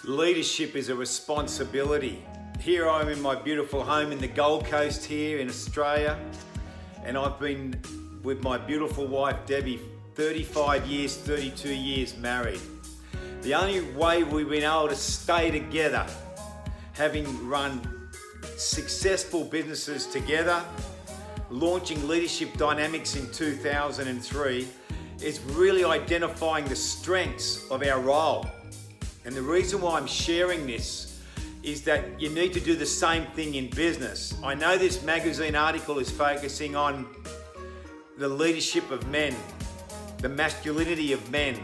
Leadership is a responsibility. Here I am in my beautiful home in the Gold Coast here in Australia, and I've been with my beautiful wife Debbie 35 years, 32 years married. The only way we've been able to stay together, having run successful businesses together, launching Leadership Dynamics in 2003, is really identifying the strengths of our role. And the reason why I'm sharing this is that you need to do the same thing in business. I know this magazine article is focusing on the leadership of men, the masculinity of men.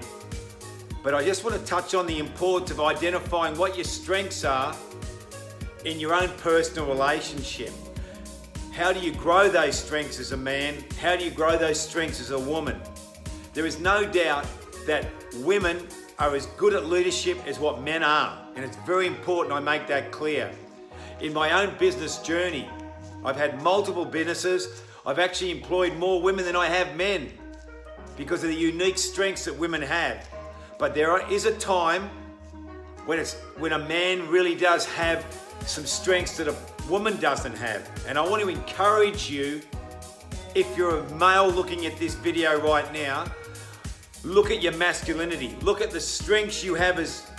But I just want to touch on the importance of identifying what your strengths are in your own personal relationship. How do you grow those strengths as a man? How do you grow those strengths as a woman? There is no doubt that women are as good at leadership as what men are, and it's very important I make that clear. In my own business journey, I've had multiple businesses. I've actually employed more women than I have men because of the unique strengths that women have. But there is a time when a man really does have some strengths that a woman doesn't have. And I want to encourage you, if you're a male looking at this video right now, look at your masculinity. Look at the strengths you have as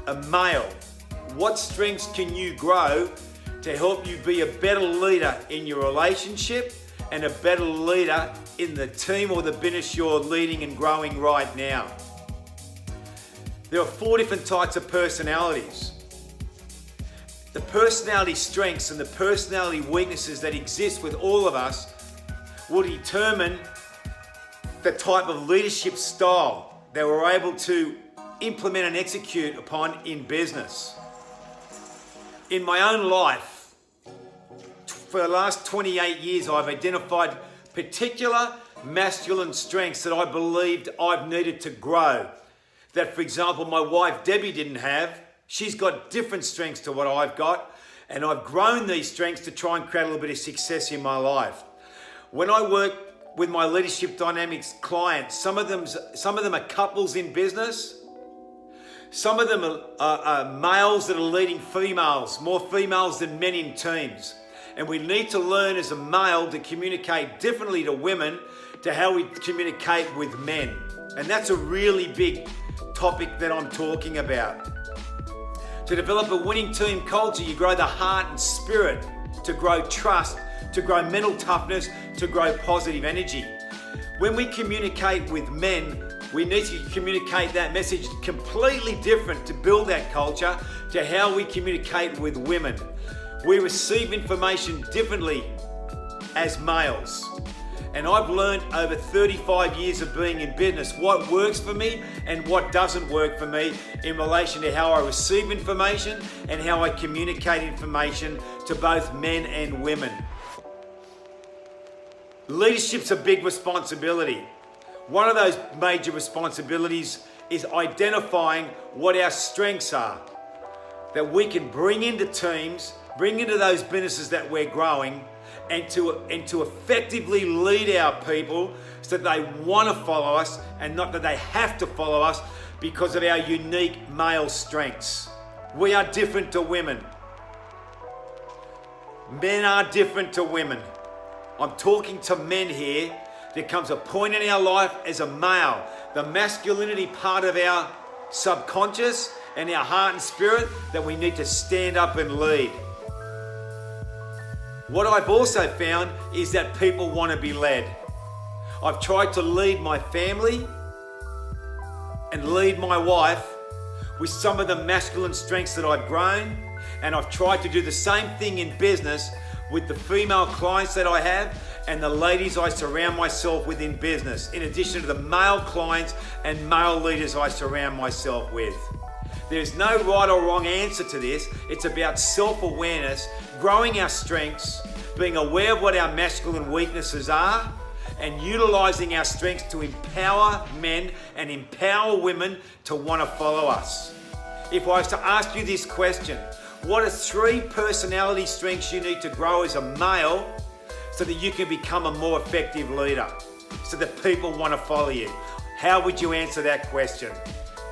a male. What strengths can you grow to help you be a better leader in your relationship and a better leader in the team or the business you're leading and growing right now? There are 4 different types of personalities. The personality strengths and the personality weaknesses that exist with all of us will determine the type of leadership style that we're able to implement and execute upon in business. In my own life, for the last 28 years, I've identified particular masculine strengths that I believed I've needed to grow. That, for example, my wife Debbie didn't have. She's got different strengths to what I've got, and I've grown these strengths to try and create a little bit of success in my life. When I work with my Leadership Dynamics clients, some of them are couples in business. Some of them are males that are leading females, more females than men in teams. And we need to learn as a male to communicate differently to women to how we communicate with men. And that's a really big topic that I'm talking about. To develop a winning team culture, you grow the heart and spirit, to grow trust, to grow mental toughness, to grow positive energy. When we communicate with men, we need to communicate that message completely different to build that culture to how we communicate with women. We receive information differently as males. And I've learned over 35 years of being in business what works for me and what doesn't work for me in relation to how I receive information and how I communicate information to both men and women. Leadership's a big responsibility. One of those major responsibilities is identifying what our strengths are that we can bring into teams, bring into those businesses that we're growing, and to effectively lead our people so that they want to follow us and not that they have to follow us because of our unique male strengths. We are different to women. Men are different to women. I'm talking to men here. There comes a point in our life as a male, the masculinity part of our subconscious and our heart and spirit, that we need to stand up and lead. What I've also found is that people want to be led. I've tried to lead my family and lead my wife with some of the masculine strengths that I've grown, and I've tried to do the same thing in business with the female clients that I have and the ladies I surround myself with in business, in addition to the male clients and male leaders I surround myself with. There's no right or wrong answer to this. It's about self-awareness, growing our strengths, being aware of what our masculine weaknesses are, and utilizing our strengths to empower men and empower women to want to follow us. If I was to ask you this question, what are 3 personality strengths you need to grow as a male so that you can become a more effective leader, so that people want to follow you? How would you answer that question?